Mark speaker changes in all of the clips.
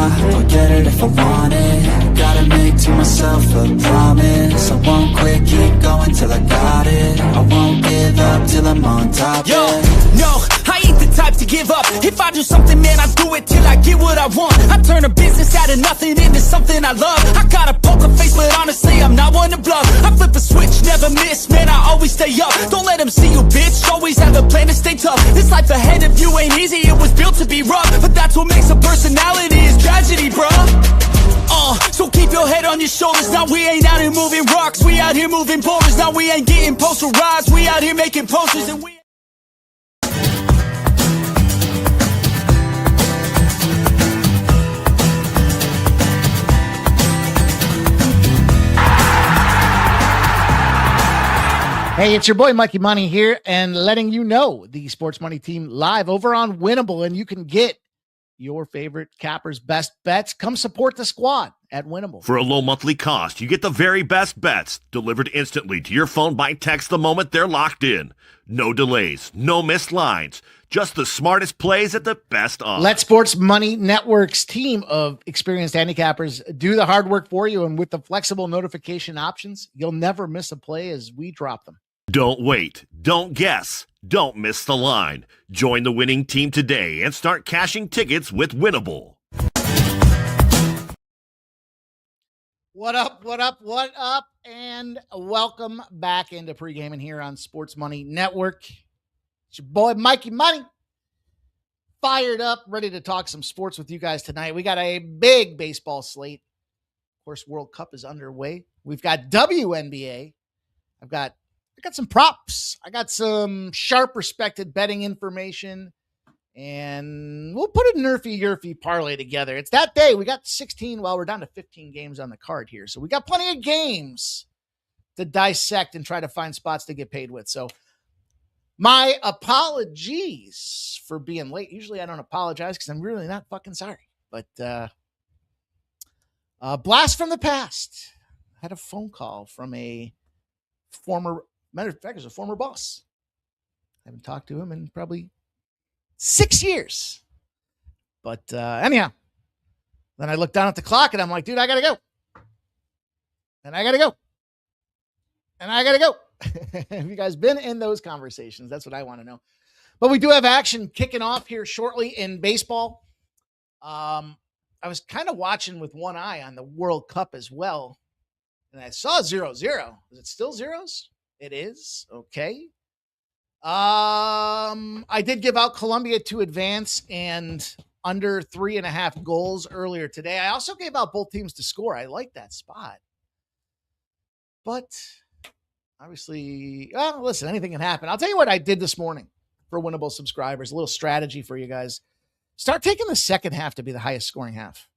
Speaker 1: I'll get it if I want it. Gotta make to myself a promise. I won't quit, keep going till I got it. I won't give up till I'm on top.
Speaker 2: Yo, no, I ain't the type to give up. If I do something, man, I do it till I get what I want. I turn a business out of nothing into something I love. I got a poker face, but honestly, I'm not one to bluff. I flip a switch, never miss, man, I always stay up. Don't let them see you, bitch, always have a plan to stay tough. This life ahead of you ain't easy, it was built to be rough. But that's what makes a personality, is tragedy, bruh. So keep your head on your shoulders. Now we ain't out here moving rocks, we out here moving boulders. Now we ain't getting posterized, we out here making posters. And we
Speaker 3: Hey, it's your boy Mikey Money here, and letting you know the Sports Money team live over on Winnable, and you can get your favorite cappers' best bets. Come support the squad at Winnable.
Speaker 4: For a low monthly cost, you get the very best bets delivered instantly to your phone by text the moment they're locked in. No delays, no missed lines, just the smartest plays at the best odds.
Speaker 3: Let Sports Money Network's team of experienced handicappers do the hard work for you, and with the flexible notification options, you'll never miss a play as we drop them.
Speaker 4: Don't wait. Don't guess. Don't miss the line. Join the winning team today and start cashing tickets with Winnable.
Speaker 3: What up, what up, what up, and welcome back into Pregaming here on Sports Money Network. It's your boy Mikey Money. Fired up, ready to talk some sports with you guys tonight. We got a big baseball slate. Of course, World Cup is underway. We've got WNBA. I got some props. I got some sharp, respected betting information, and we'll put a nerfy-yerfy parlay together. It's that day. We got 16. Well, we're down to 15 games on the card here, so we got plenty of games to dissect and try to find spots to get paid with. So my apologies for being late. Usually I don't apologize because I'm really not fucking sorry. But blast from the past. I had a phone call from a former... Matter of fact, he's a former boss. I haven't talked to him in probably 6 years. But anyhow, then I looked down at the clock and I'm like, dude, I got to go. And I got to go. And I got to go. Have you guys been in those conversations? That's what I want to know. But we do have action kicking off here shortly in baseball. I was kind of watching with one eye on the World Cup as well. And I saw 0-0. Is it still zeros? It is. Okay. I did give out Colombia to advance and under 3.5 goals earlier today. I also gave out both teams to score. I like that spot. But obviously, well, listen, anything can happen. I'll tell you what I did this morning for Winnable subscribers. A little strategy for you guys. Start taking the second half to be the highest scoring half.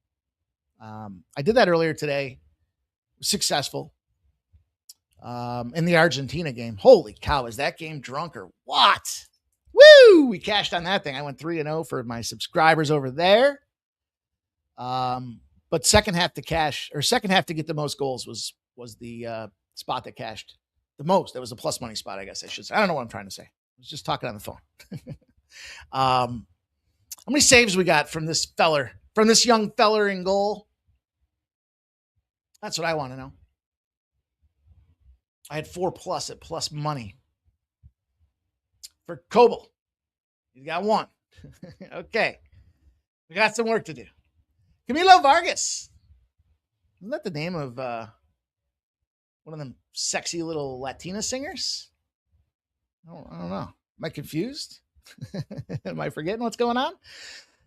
Speaker 3: I did that earlier today. Successful. In the Argentina game. Holy cow, is that game drunk or what? Woo! We cashed on that thing. I went 3-0 for my subscribers over there. But second half to cash, or second half to get the most goals was the spot that cashed the most. That was a plus money spot, I guess I should say. I don't know what I'm trying to say. I was just talking on the phone. How many saves we got from this young feller in goal? That's what I want to know. I had 4+ at plus money. For Coble, you got 1. Okay. We got some work to do. Camilo Vargas. Isn't that the name of one of them sexy little Latina singers? I don't know. Am I confused? Am I forgetting what's going on?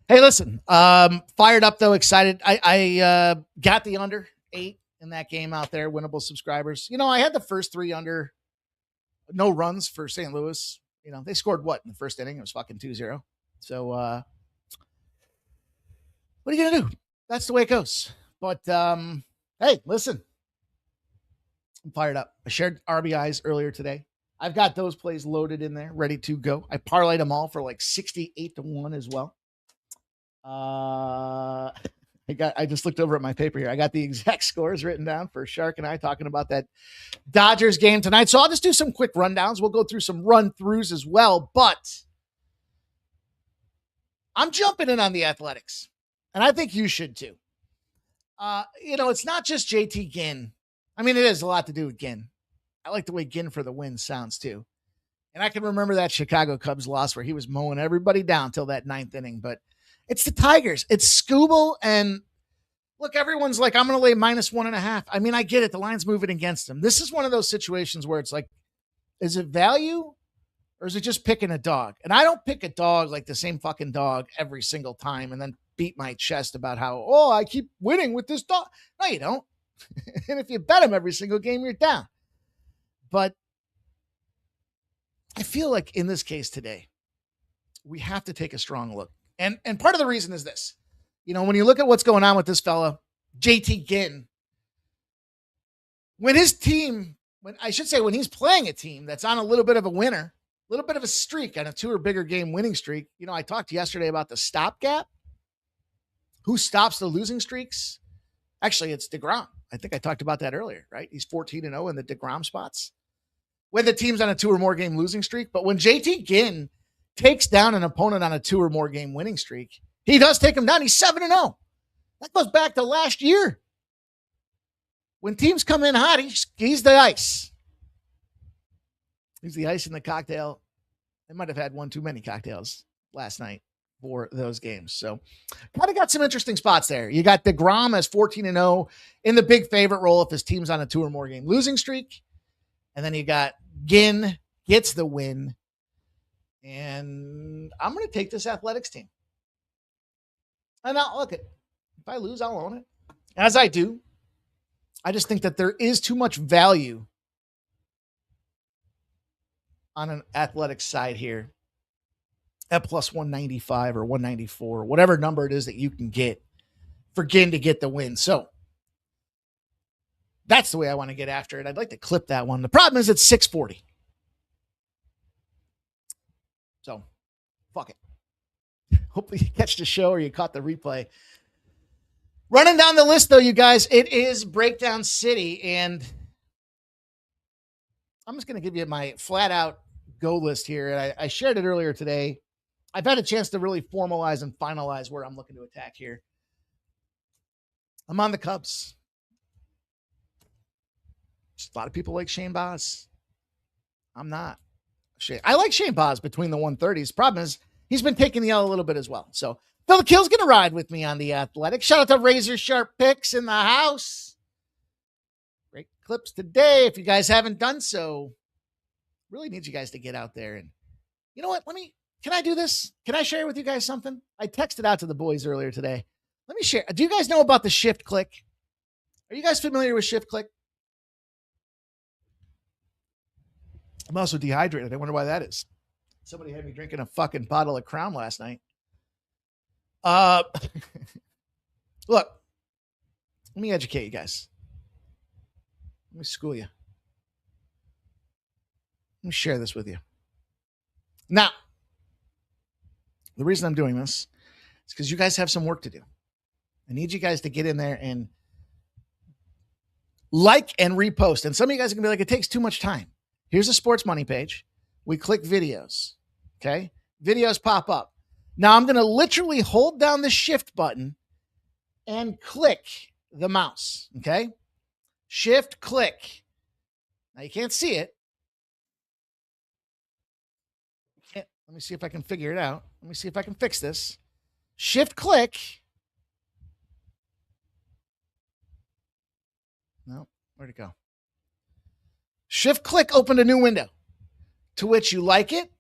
Speaker 3: Hey, listen. Fired up, though. Excited. I got the under 8. In that game out there, Winnable subscribers. You know, I had the first 3 under, no runs for St. Louis. You know, they scored what in the first inning? It was fucking 2-0. So, what are you going to do? That's the way it goes. But, hey, listen. I'm fired up. I shared RBIs earlier today. I've got those plays loaded in there, ready to go. I parlayed them all for like 68-1 as well. I just looked over at my paper here. I got the exact scores written down for Shark and I talking about that Dodgers game tonight. So I'll just do some quick rundowns. We'll go through some run-throughs as well. But I'm jumping in on the Athletics. And I think you should too. It's not just JT Ginn. I mean, it is a lot to do with Ginn. I like the way Ginn for the win sounds too. And I can remember that Chicago Cubs loss where he was mowing everybody down till that 9th inning. But it's the Tigers. It's Scooble. And look, everyone's like, I'm going to lay -1.5. I mean, I get it. The line's moving against him. This is one of those situations where it's like, is it value or is it just picking a dog? And I don't pick a dog like the same fucking dog every single time and then beat my chest about how, I keep winning with this dog. No, you don't. And if you bet him every single game, you're down. But I feel like in this case today, we have to take a strong look. And part of the reason is this. When you look at what's going on with this fella, JT Ginn, when he's playing a team that's on a little bit of a winner, a little bit of a streak on a 2 or bigger game winning streak. I talked yesterday about the stopgap. Who stops the losing streaks? Actually, it's DeGrom. I think I talked about that earlier, right? He's 14-0 in the DeGrom spots when the team's on a 2 or more game losing streak. But when JT Ginn takes down an opponent on a 2 or more game winning streak, he does take him down. He's 7-0. That goes back to last year. When teams come in hot, he's the ice. He's the ice in the cocktail. They might have had one too many cocktails last night for those games. So kind of got some interesting spots there. You got DeGrom as 14-0 in the big favorite role if his team's on a 2 or more game losing streak. And then you got Ginn gets the win. And I'm going to take this Athletics team. And I'll look at if I lose, I'll own it. As I do. I just think that there is too much value on an Athletics side here at plus 195 or 194, whatever number it is that you can get for Ginn to get the win. So that's the way I want to get after it. I'd like to clip that one. The problem is it's 640. So fuck it. Hopefully you catch the show or you caught the replay. Running down the list, though, you guys, it is Breakdown City, and I'm just going to give you my flat-out go list here. And I shared it earlier today. I've had a chance to really formalize and finalize where I'm looking to attack here. I'm on the Cubs. Just a lot of people like Shane Baz. I'm not. I like Shane Baz between the 130s. Problem is, he's been taking the L a little bit as well. So Phil the Kill's going to ride with me on the Athletic. Shout out to Razor Sharp Picks in the house. Great clips today. If you guys haven't done so, really need you guys to get out there. And you know what? Can I do this? Can I share with you guys something? I texted out to the boys earlier today. Let me share. Do you guys know about the Shift Click? Are you guys familiar with Shift Click? I'm also dehydrated. I wonder why that is. Somebody had me drinking a fucking bottle of Crown last night. Look, let me educate you guys. Let me school you. Let me share this with you. Now, the reason I'm doing this is because you guys have some work to do. I need you guys to get in there and like and repost. And some of you guys are going to be like, it takes too much time. Here's a Sports Money page. We click videos. Okay. Videos pop up. Now I'm going to literally hold down the shift button and click the mouse. Okay. Shift click. Now you can't see it. Let me see if I can figure it out. Let me see if I can fix this. Shift click. No, where'd it go? Shift click opened a new window to which you like it.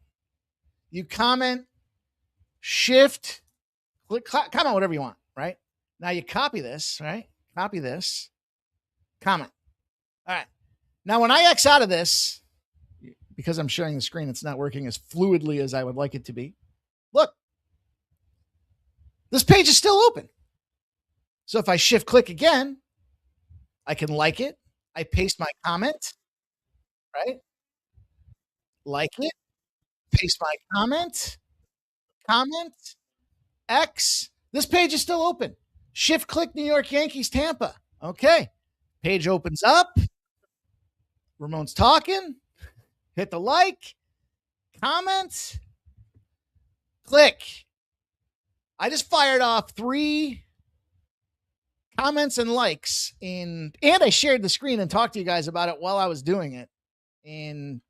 Speaker 3: You comment, shift, click, comment whatever you want, right? Now you copy this, right? Copy this, comment. All right. Now when I X out of this, because I'm sharing the screen, it's not working as fluidly as I would like it to be. Look, this page is still open. So if I shift click again, I can like it. I paste my comment, right? Like it, paste my comment, X. This page is still open. Shift click New York Yankees, Tampa. Okay. Page opens up. Ramon's talking. Hit the like, comment, click. I just fired off 3 comments and likes and I shared the screen and talked to you guys about it while I was doing it in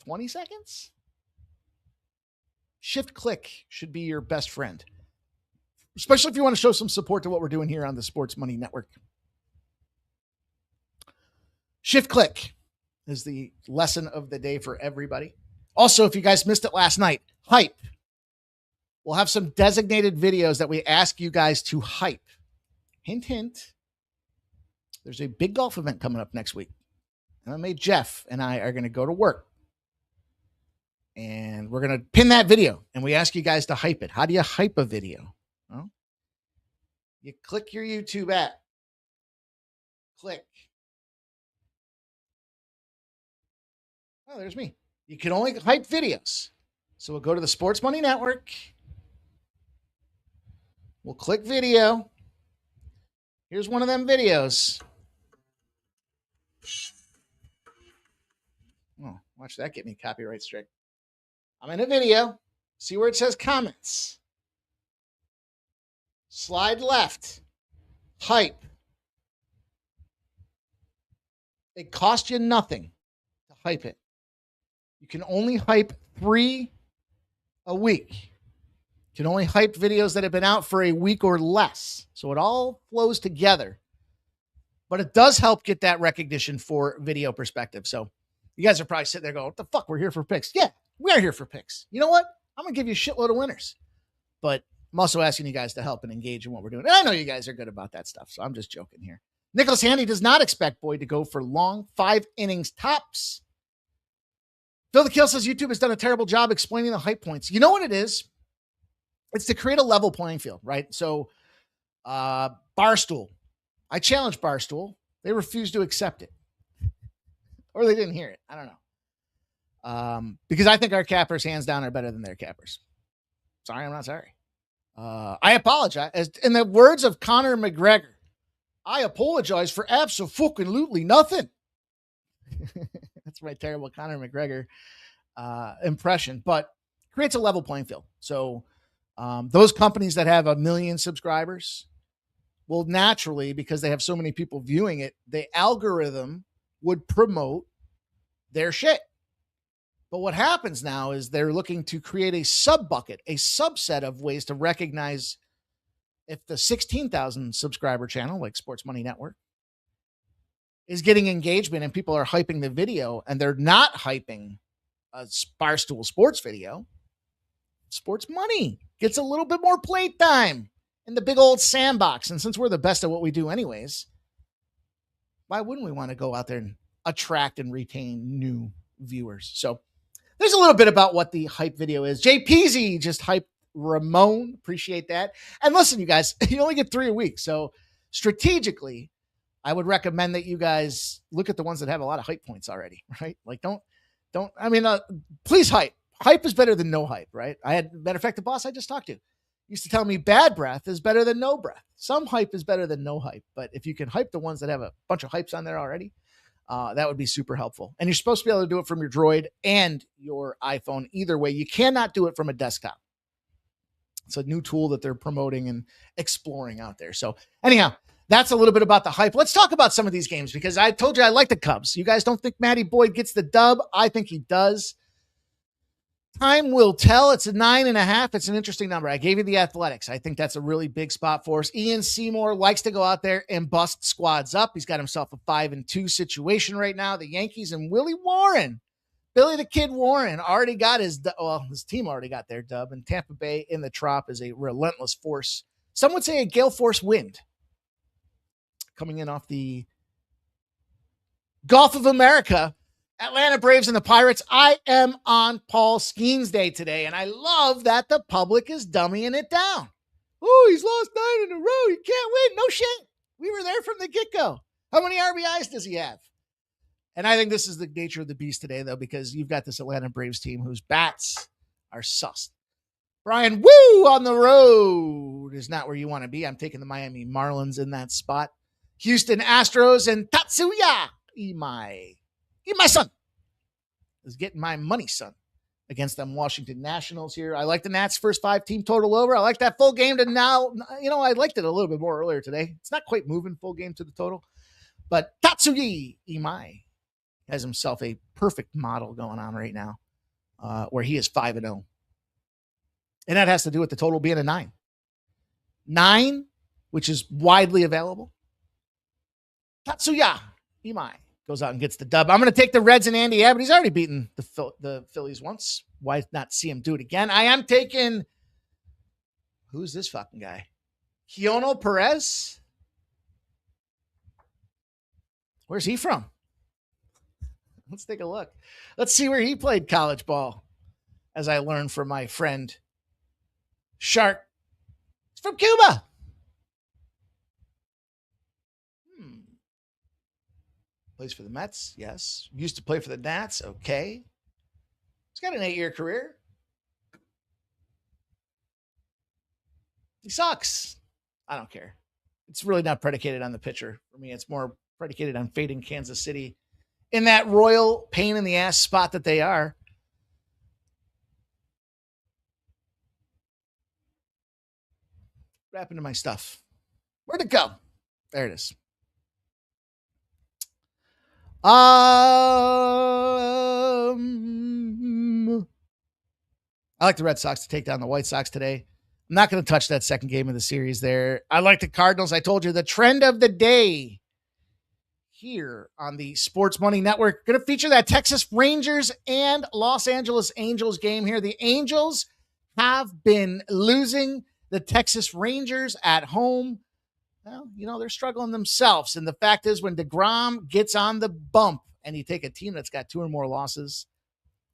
Speaker 3: 20 seconds. Shift click should be your best friend, especially if you want to show some support to what we're doing here on the Sports Money Network. Shift click is the lesson of the day for everybody. Also, if you guys missed it last night, hype. We'll have some designated videos that we ask you guys to hype. Hint, hint. There's a big golf event coming up next week. And I made Jeff and I are going to go to work. And we're going to pin that video. And we ask you guys to hype it. How do you hype a video? Well, you click your YouTube app. Click. Oh, there's me. You can only hype videos. So we'll go to the Sports Money Network. We'll click video. Here's one of them videos. Oh, watch that get me copyright strike. I'm in a video. See where it says comments. Slide left. Hype. It costs you nothing to hype it. You can only hype 3 a week. You can only hype videos that have been out for a week or less. So it all flows together. But it does help get that recognition for video perspective. So you guys are probably sitting there going, what the fuck? We're here for picks. Yeah, we are here for picks. You know what? I'm going to give you a shitload of winners. But I'm also asking you guys to help and engage in what we're doing. And I know you guys are good about that stuff. So I'm just joking here. Nicholas Handy does not expect Boyd to go for long 5 innings tops. Phil the Kill says YouTube has done a terrible job explaining the hype points. You know what it is? It's to create a level playing field, right? So Barstool. I challenged Barstool. They refused to accept it. Or they didn't hear it. I don't know. Because I think our cappers, hands down, are better than their cappers. Sorry, I'm not sorry. I apologize. In the words of Conor McGregor, I apologize for absolutely nothing. That's my terrible Conor McGregor impression, but creates a level playing field. So those companies that have 1 million subscribers will naturally, because they have so many people viewing it, the algorithm would promote their shit. But what happens now is they're looking to create a sub bucket, a subset of ways to recognize if the 16,000 subscriber channel, like Sports Money Network, is getting engagement and people are hyping the video and they're not hyping a Barstool Sports video. Sports Money gets a little bit more playtime in the big old sandbox. And since we're the best at what we do anyways, why wouldn't we want to go out there and attract and retain new viewers? So there's a little bit about what the hype video is. JPZ just hyped Ramon. Appreciate that. And listen, you guys, you only get 3 a week. So strategically, I would recommend that you guys look at the ones that have a lot of hype points already, right? Like please hype. Hype is better than no hype, right? Matter of fact, the boss I just talked to used to tell me bad breath is better than no breath. Some hype is better than no hype, but if you can hype the ones that have a bunch of hypes on there already, that would be super helpful. And you're supposed to be able to do it from your Droid and your iPhone. Either way, you cannot do it from a desktop. It's a new tool that they're promoting and exploring out there. So anyhow, that's a little bit about the hype. Let's talk about some of these games because I told you I like the Cubs. You guys don't think Matty Boyd gets the dub? I think he does. Time will tell. It's a 9.5. It's an interesting number. I gave you the Athletics. I think that's a really big spot for us. Ian Seymour likes to go out there and bust squads up. He's got himself a 5-2 situation right now. The Yankees and Willie Warren, Billy the Kid Warren, already got his team already got their dub. And Tampa Bay in the Trop is a relentless force. Some would say a gale force wind coming in off the Gulf of America. Atlanta Braves and the Pirates. I am on Paul Skeens Day today, and I love that the public is dummying it down. Oh, he's lost 9 in a row. He can't win. No shit. We were there from the get-go. How many RBIs does he have? And I think this is the nature of the beast today, though, because you've got this Atlanta Braves team whose bats are sussed. Brian, woo, on the road is not where you want to be. I'm taking the Miami Marlins in that spot. Houston Astros and Tatsuya Imai. My son is getting my money, son. against them Washington Nationals here. I like the Nats first 5 team total over. I like that full game to now. I liked it a little bit more earlier today. It's not quite moving full game to the total, but Tatsugi Imai has himself a perfect model going on right now where he is 5-0. And that has to do with the total being a 9. 9, which is widely available. Tatsuya Imai goes out and gets the dub. I'm going to take the Reds and Andy Abbott. He's already beaten the Phillies once. Why not see him do it again? I am taking, who's this fucking guy? Kiono Perez? Where's he from? Let's take a look. Let's see where he played college ball, as I learned from my friend Shark. He's from Cuba. Plays for the Mets, yes. Used to play for the Nats, okay. He's got an 8-year career. He sucks. I don't care. It's really not predicated on the pitcher. For me, it's more predicated on fading Kansas City in that royal pain in the ass spot that they are. What happened to my stuff? Where'd it go? There it is. I like the Red Sox to take down the White Sox today. I'm not going to touch that second game of the series there. I like the Cardinals. I told you the trend of the day here on the Sports Money Network. Going to feature that Texas Rangers and Los Angeles Angels game here. The Angels have been losing. The Texas Rangers at home, well, they're struggling themselves. And the fact is, when DeGrom gets on the bump and you take a team that's got 2 or more losses,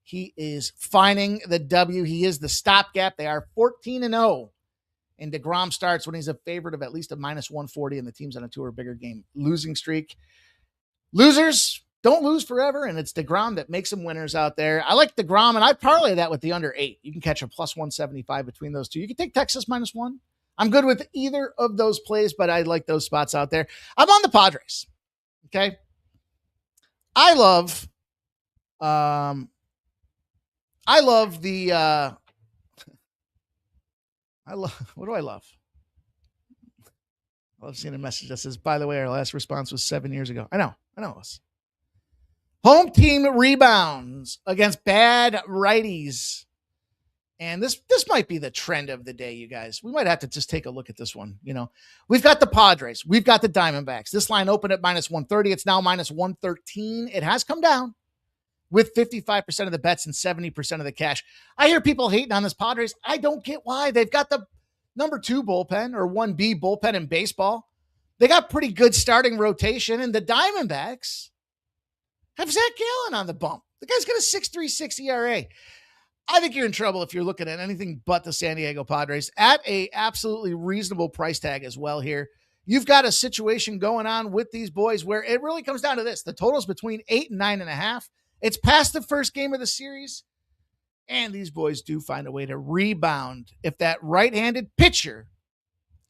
Speaker 3: he is finding the W. He is the stopgap. They are 14-0. And DeGrom starts when he's a favorite of at least a -140, and the team's on a 2 or bigger game losing streak. Losers don't lose forever, and it's DeGrom that makes them winners out there. I like DeGrom, and I parlay that with the under 8. You can catch a +175 between those two. You can take Texas -1. I'm good with either of those plays, but I like those spots out there. I'm on the Padres. Okay. I love the, what do I love? I love seeing a message that says, by the way, our last response was 7 years ago. I know. Home team rebounds against bad righties. And this might be the trend of the day, you guys. We might have to just take a look at this one. We've got the Padres. We've got the Diamondbacks. This line opened at -130. It's now -113. It has come down with 55% of the bets and 70% of the cash. I hear people hating on this Padres. I don't get why. They've got the number 2 bullpen or 1B bullpen in baseball. They got pretty good starting rotation. And the Diamondbacks have Zach Gallen on the bump. The guy's got a 6.36 ERA. I think you're in trouble if you're looking at anything but the San Diego Padres at a absolutely reasonable price tag as well here. You've got a situation going on with these boys where it really comes down to this. The total's between 8 and 9.5. It's past the first game of the series, and these boys do find a way to rebound. If that right-handed pitcher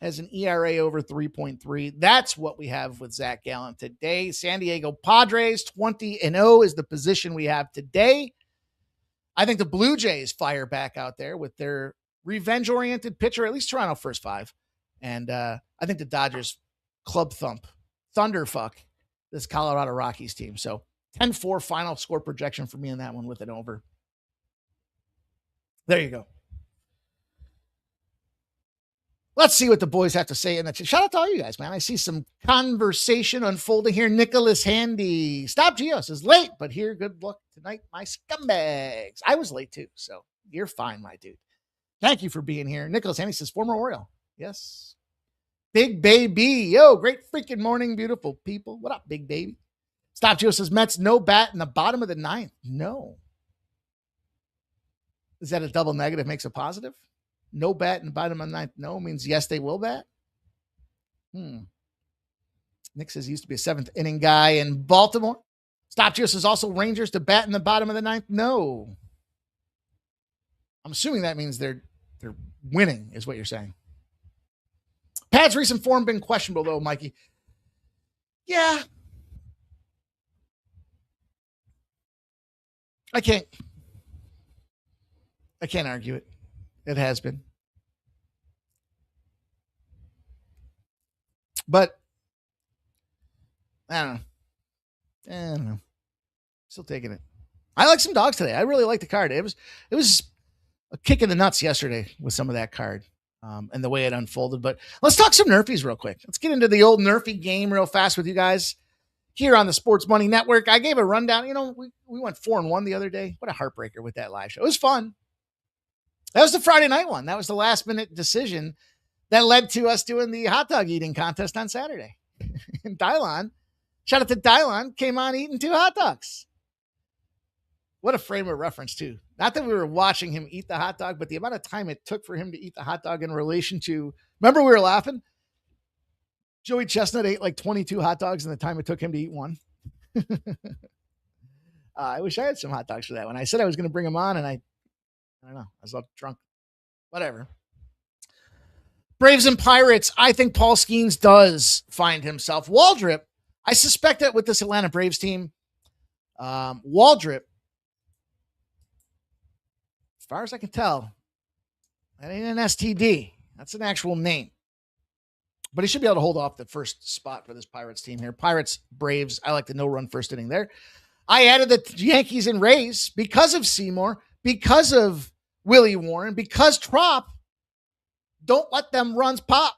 Speaker 3: has an ERA over 3.3, that's what we have with Zach Gallen today. San Diego Padres 20-0 is the position we have today. I think the Blue Jays fire back out there with their revenge-oriented pitcher, at least Toronto first 5. And I think the Dodgers club thump, thunderfuck this Colorado Rockies team. So 10-4 final score projection for me in that one with an over. There you go. Let's see what the boys have to say in the chat. Shout out to all you guys, man. I see some conversation unfolding here. Nicholas Handy. Stop Gio says late, but here, good luck tonight, my scumbags. I was late too, so you're fine, my dude. Thank you for being here. Nicholas Handy says former Oriole. Yes. Big baby. Yo, great freaking morning, beautiful people. What up, big baby? Stop Gio says Mets no bat in the bottom of the 9th. No. Is that a double negative makes a positive? No bat in the bottom of the 9th. No means yes, they will bat. Nick says he used to be a 7th inning guy in Baltimore. Stop Gio says also Rangers to bat in the bottom of the 9th. No. I'm assuming that means they're winning is what you're saying. Pad's recent form been questionable though, Mikey. Yeah. I can't I can't argue it. It has been. But I don't know. Still taking it. I like some dogs today. I really like the card. It was a kick in the nuts yesterday with some of that card and the way it unfolded. But let's talk some Nerfies real quick. Let's get into the old Nerfie game real fast with you guys here on the Sports Money Network. I gave a rundown. You know, we went 4-1 the other day. What a heartbreaker with that live show. It was fun. That was the Friday night one. That was the last minute decision that led to us doing the hot dog eating contest on Saturday. And Dylon, shout out to Dylon, came on eating 2 hot dogs. What a frame of reference, too. Not that we were watching him eat the hot dog, but the amount of time it took for him to eat the hot dog in relation to, remember we were laughing? Joey Chestnut ate like 22 hot dogs in the time it took him to eat one. I wish I had some hot dogs for that one. I said I was going to bring them on, and I don't know. I was all drunk. Whatever. Braves and Pirates. I think Paul Skeens does find himself. Waldrop, I suspect that with this Atlanta Braves team, Waldrop, as far as I can tell, that ain't an STD. That's an actual name. But he should be able to hold off the first spot for this Pirates team here. Pirates, Braves, I like the no-run first inning there. I added the Yankees and Rays because of Seymour, because of Willie Warren, because Trop. Don't let them runs pop.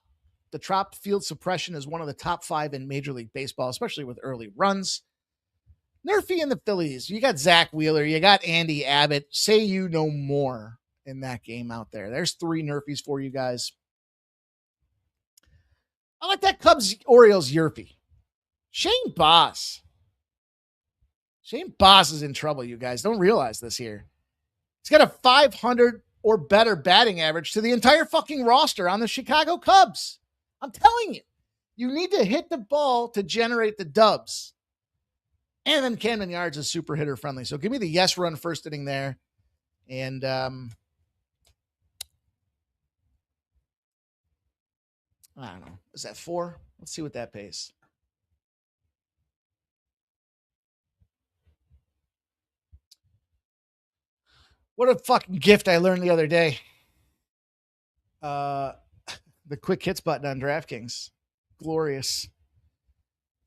Speaker 3: The Trop field suppression is one of the top 5 in Major League Baseball, especially with early runs. Nerfie and the Phillies. You got Zach Wheeler. You got Andy Abbott. Say you no more in that game out there. There's 3 Nerfies for you guys. I like that Cubs-Orioles Yerfie. Shane Boss. Shane Boss is in trouble, you guys. Don't realize this here. He's got a 500 or better batting average to the entire fucking roster on the Chicago Cubs. I'm telling you. You need to hit the ball to generate the dubs. And then Camden Yards is super hitter friendly. So give me the yes run first inning there. And I don't know. Is that 4? Let's see what that pays. What a fucking gift I learned the other day. The quick hits button on DraftKings. Glorious.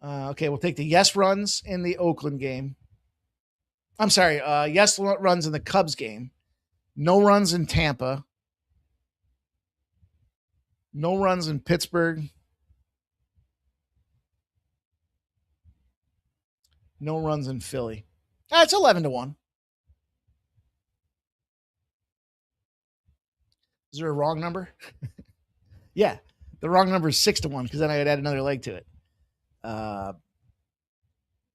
Speaker 3: Okay, we'll take the yes runs in the Oakland game. I'm sorry, yes runs in the Cubs game. No runs in Tampa. No runs in Pittsburgh. No runs in Philly. It's 11-1. Is there a wrong number? Yeah, the wrong number is 6-1 because then I would add another leg to it.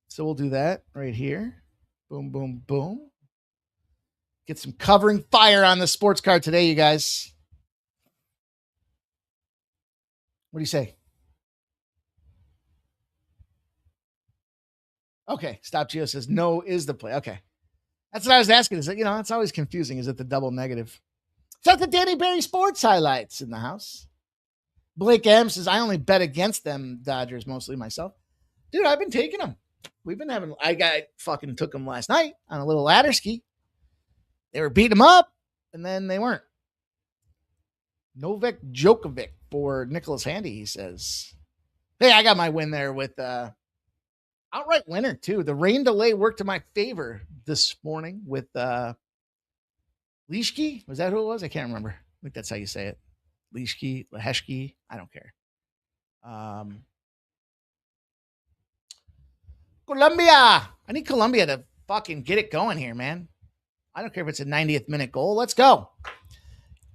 Speaker 3: So we'll do that right here. Boom, boom, boom. Get some covering fire on the sports card today, you guys. What do you say? Okay, Stop Geo says no is the play. Okay. That's what I was asking. Is that, it's always confusing. Is it the double negative? Shout out to Danny Berry Sports Highlights in the house. Blake M says, I only bet against them Dodgers mostly myself. Dude, I've been taking them. I fucking took them last night on a little ladder ski. They were beating them up, and then they weren't. Novak Djokovic for Nicholas Handy, he says. Hey, I got my win there with outright winner, too. The rain delay worked to my favor this morning with Leishke. Was that who it was? I can't remember. I think that's how you say it. Leishke, Leheshke. I don't care. Colombia. I need Colombia to fucking get it going here, man. I don't care if it's a 90th minute goal. Let's go.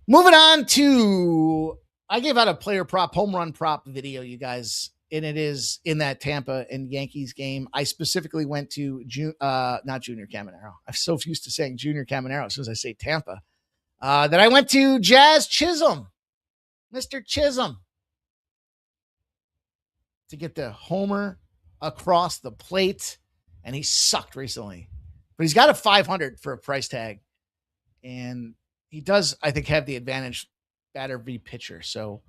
Speaker 3: Moving on to, I gave out a player prop, home run prop video, you guys, and it is in that Tampa and Yankees game. I specifically went to, not Junior Caminero. I'm so used to saying Junior Caminero as soon as I say Tampa. That I went to Jazz Chisholm, Mr. Chisholm, to get the homer across the plate, and he sucked recently. But he's got a 500 for a price tag, and he does, I think, have the advantage batter v pitcher. So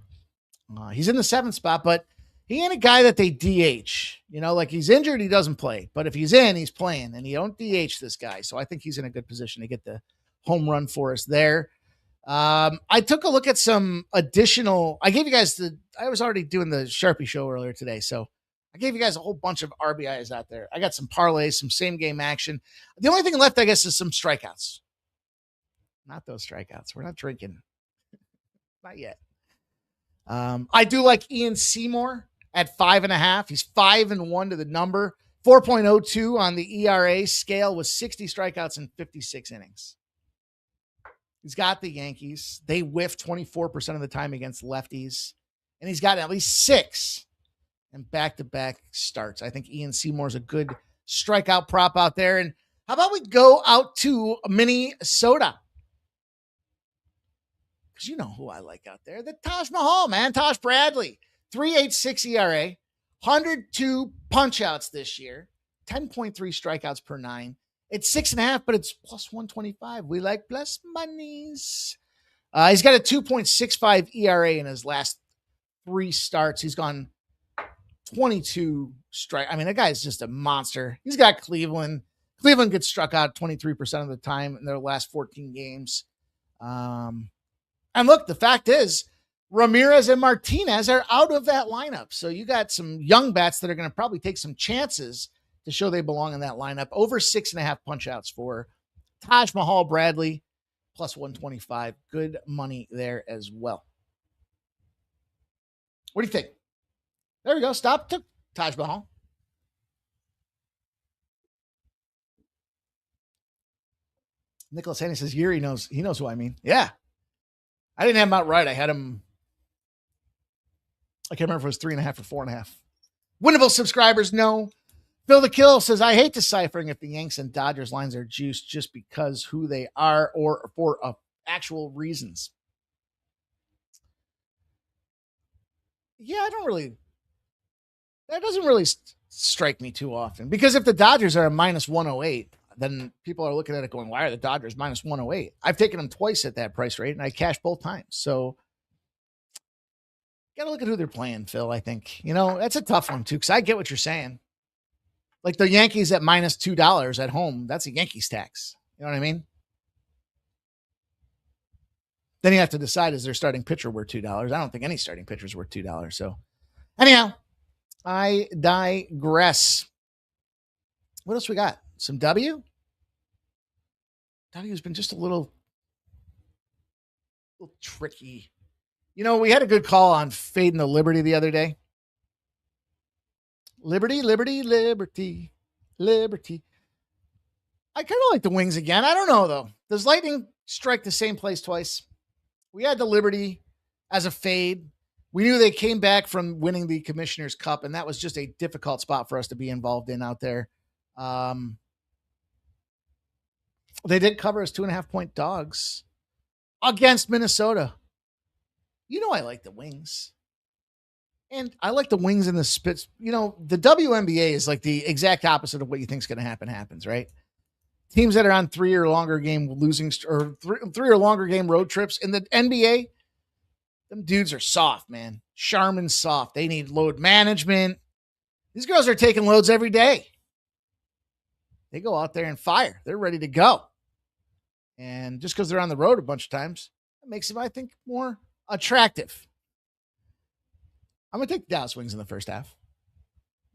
Speaker 3: he's in the 7th spot, but he ain't a guy that they DH. Like he's injured, he doesn't play. But if he's in, he's playing, and you don't DH this guy. So I think he's in a good position to get the home run for us there. I took a look at some additional. I gave you guys I was already doing the Sharpie show earlier today, so I gave you guys a whole bunch of RBIs out there. I got some parlays, some same game action. The only thing left, I guess, is some strikeouts. Not those strikeouts. We're not drinking. Not yet. I do like Ian Seymour at 5.5. He's 5-1 to the number. 4.02 on the ERA scale with 60 strikeouts in 56 innings. He's got the Yankees. They whiff 24% of the time against lefties. And he's got at least 6 and back-to-back starts. I think Ian Seymour's a good strikeout prop out there. And how about we go out to Minnesota? Because you know who I like out there. The Taj Mahal, man. Taj Bradley. 3.86 ERA. 102 punch-outs this year. 10.3 strikeouts per 9. It's 6.5, but it's plus 125. We like plus monies. He's got a 2.65 ERA in his last 3 starts. He's gone 22 strike. I mean, that guy's just a monster. He's got Cleveland. Cleveland gets struck out 23% of the time in their last 14 games. And look, the fact is, Ramirez and Martinez are out of that lineup. So you got some young bats that are going to probably take some chances to show they belong in that lineup. Over 6.5 punch outs for Taj Mahal Bradley, plus 125. Good money there as well. What do you think? There we go. Stop to Taj Mahal. Nicholas Haney says, Yuri knows. He knows who I mean. Yeah. I didn't have him out right. I had him. I can't remember if it was 3.5 or 4.5. Winnable subscribers, no. Phil the Kill says, I hate deciphering if the Yanks and Dodgers lines are juiced just because who they are or for actual reasons. Yeah, that doesn't really strike me too often. Because if the Dodgers are a minus 108, then people are looking at it going, why are the Dodgers minus 108? I've taken them twice at that price rate, and I cashed both times. So got to look at who they're playing, Phil, I think. You know, that's a tough one, too, because I get what you're saying. Like the Yankees at minus $2 at home, that's a Yankees tax. You know what I mean? Then you have to decide, is their starting pitcher worth $2? I don't think any starting pitcher is worth $2. So anyhow, I digress. What else we got? Some W? W's been just a little tricky. You know, we had a good call on fading the Liberty the other day. Liberty, Liberty, Liberty, Liberty. I kind of like the Wings again. I don't know, though. Does Lightning strike the same place twice? We had the Liberty as a fade. We knew they came back from winning the Commissioner's Cup, and that was just a difficult spot for us to be involved in out there. They did cover as 2.5-point dogs against Minnesota. You know I like the Wings. And I like the Wings in the spits. You know, the WNBA is like the exact opposite of what you think is going to happen happens, right? Teams that are on 3 or longer game losing or three or longer game road trips. In the NBA, them dudes are soft, man. Charmin's soft. They need load management. These girls are taking loads every day. They go out there and fire. They're ready to go. And just because they're on the road a bunch of times, it makes them, I think, more attractive. I'm going to take the Dallas Wings in the first half.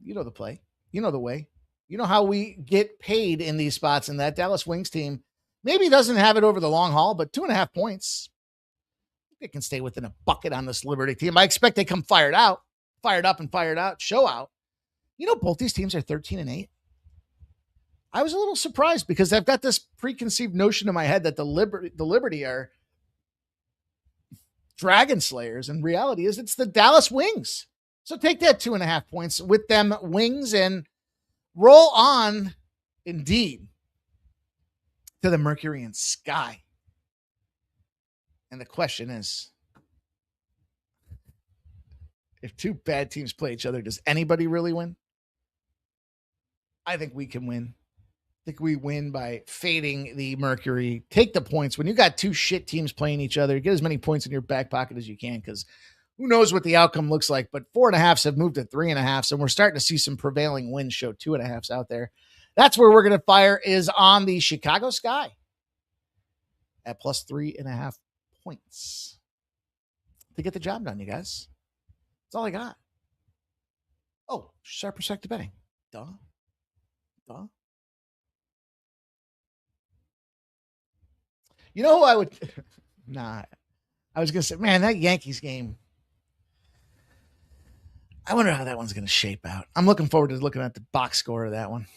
Speaker 3: You know the play. You know the way. You know how we get paid in these spots, and that Dallas Wings team maybe doesn't have it over the long haul, but 2.5 points. They can stay within a bucket on this Liberty team. I expect they come fired up and fired out, show out. You know, both these teams are 13-8. I was a little surprised because I've got this preconceived notion in my head that the Liberty are Dragon Slayers, and reality is it's the Dallas Wings. So take that 2.5 points with them Wings and roll on, indeed, to the Mercury and Sky. And the question is, if two bad teams play each other, does anybody really win? I think we can win. I think we win by fading the Mercury. Take the points. When you got two shit teams playing each other, get as many points in your back pocket as you can, because who knows what the outcome looks like. But 4.5s have moved to 3.5s, and we're starting to see some prevailing winds show 2.5s out there. That's where we're going to fire, is on the Chicago Sky. at plus 3.5 points to get the job done, you guys. That's all I got. Oh, sharp perspective betting. Duh. You know who I would... Nah. I was going to say, man, that Yankees game, I wonder how that one's going to shape out. I'm looking forward to looking at the box score of that one.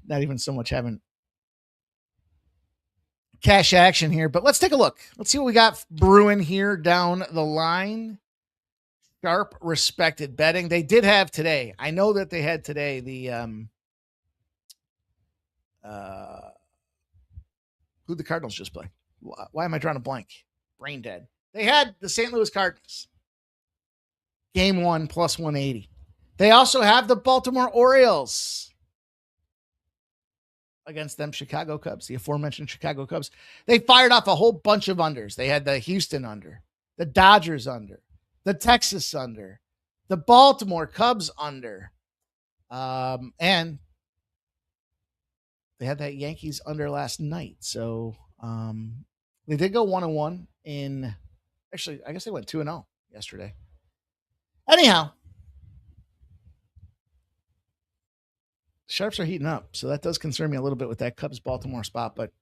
Speaker 3: Not even so much having cash action here, but let's take a look. Let's see what we got brewing here down the line. Sharp, respected betting. They did have today. I know that they had today the who the Cardinals just play. Why am I drawing a blank? Brain dead. They had the St. Louis Cardinals. Game 1 plus 180. They also have the Baltimore Orioles against them Chicago Cubs, the aforementioned Chicago Cubs. They fired off a whole bunch of unders. They had the Houston under, the Dodgers under, the Texas under, the Baltimore Cubs under, and they had that Yankees under last night. So they did go 1-1 in, actually, I guess they went 2-0 yesterday. Anyhow, Sharps are heating up, so that does concern me a little bit with that Cubs-Baltimore spot, but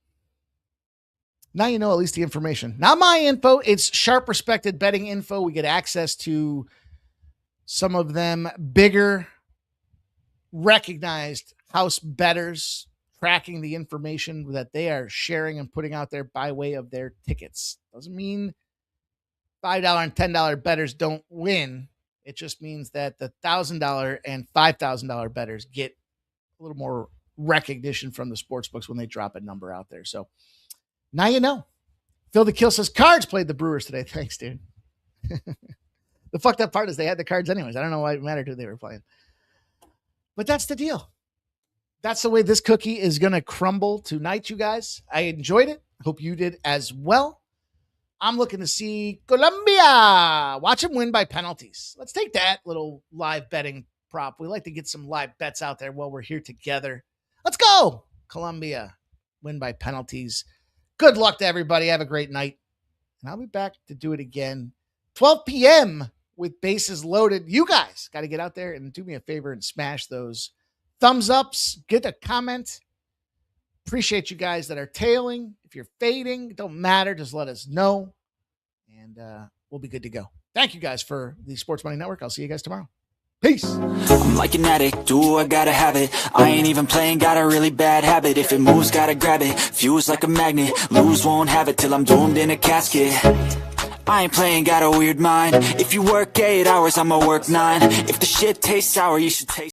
Speaker 3: now you know at least the information. Not my info, it's Sharp Respected Betting info. We get access to some of them bigger, recognized house bettors tracking the information that they are sharing and putting out there by way of their tickets. Doesn't mean $5 and $10 bettors don't win. It just means that the $1,000 and $5,000 bettors get a little more recognition from the sportsbooks when they drop a number out there. So now you know. Phil the Kill says Cards played the Brewers today. Thanks, dude. The fucked up part is they had the Cards anyways. I don't know why it mattered who they were playing. But that's the deal. That's the way this cookie is going to crumble tonight, you guys. I enjoyed it. Hope you did as well. I'm looking to see Colombia. Watch them win by penalties. Let's take that little live betting prop. We like to get some live bets out there while we're here together. Let's go. Colombia win by penalties. Good luck to everybody. Have a great night. And I'll be back to do it again. 12 p.m. with bases loaded. You guys got to get out there and do me a favor and smash those thumbs ups. Get a comment. Appreciate you guys that are tailing. If you're fading, it don't matter. Just let us know. And we'll be good to go. Thank you guys for the Sports Money Network. I'll see you guys tomorrow. Peace.
Speaker 1: I'm like an addict, do I gotta have it. I ain't even playing, got a really bad habit. If it moves, gotta grab it. Fuse like a magnet, lose, won't have it till I'm doomed in a casket. I ain't playing, got a weird mind. If you work 8 hours, I'ma work 9. If the shit tastes sour, you should taste